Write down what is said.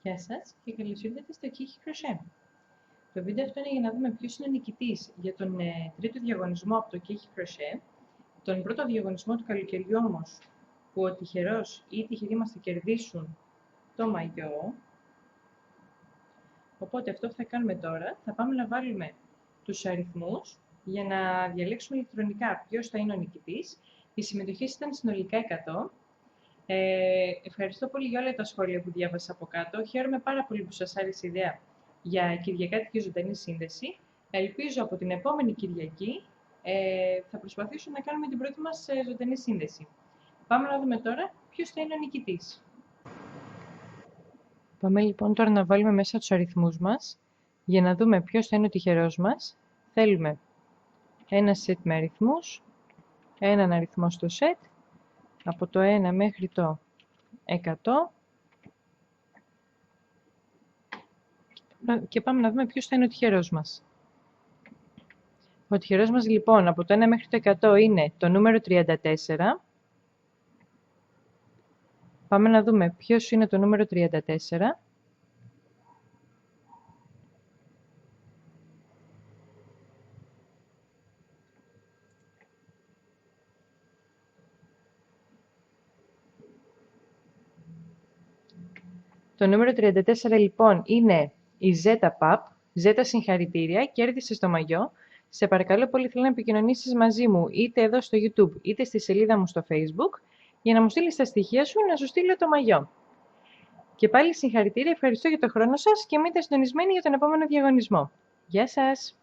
Γεια σας και καλώς ήρθατε στο Kiki Crochet. Το βίντεο αυτό είναι για να δούμε ποιος είναι ο νικητής για τον τρίτο διαγωνισμό από το Kiki Crochet. Τον πρώτο διαγωνισμό του καλοκαιριού όμως, που ο τυχερός ή η τυχερή μας θα κερδίσουν το μαγιό. Οπότε αυτό που θα κάνουμε τώρα, θα πάμε να βάλουμε τους αριθμούς για να διαλέξουμε ηλεκτρονικά ποιος θα είναι ο νικητής. Οι συμμετοχές ήταν συνολικά 100. Ευχαριστώ πολύ για όλα τα σχόλια που διάβασα από κάτω. Χαίρομαι πάρα πολύ που σας άρεσε η ιδέα για κυριακάτικη ζωντανή σύνδεση. Ελπίζω από την επόμενη Κυριακή θα προσπαθήσω να κάνουμε την πρώτη μας ζωντανή σύνδεση. Πάμε να δούμε τώρα ποιος θα είναι ο νικητής. Πάμε λοιπόν τώρα να βάλουμε μέσα τους αριθμούς μας για να δούμε ποιος θα είναι ο τυχερός μας. Θέλουμε ένα σετ με αριθμούς, έναν αριθμό στο σετ, από το 1 μέχρι το 100 και πάμε να δούμε ποιος θα είναι ο τυχερός μας. Ο τυχερός μας λοιπόν από το 1 μέχρι το 100 είναι το νούμερο 34. Πάμε να δούμε ποιος είναι το νούμερο 34. Το νούμερο 34 λοιπόν είναι η Ζέτα Παπ. Ζέτα, συγχαρητήρια, κέρδισε το μαγιό. Σε παρακαλώ πολύ, θέλω να επικοινωνήσεις μαζί μου είτε εδώ στο YouTube είτε στη σελίδα μου στο Facebook για να μου στείλεις τα στοιχεία σου να σου στείλω το μαγιό. Και πάλι συγχαρητήρια, ευχαριστώ για το χρόνο σας και μείνετε συντονισμένοι για τον επόμενο διαγωνισμό. Γεια σας!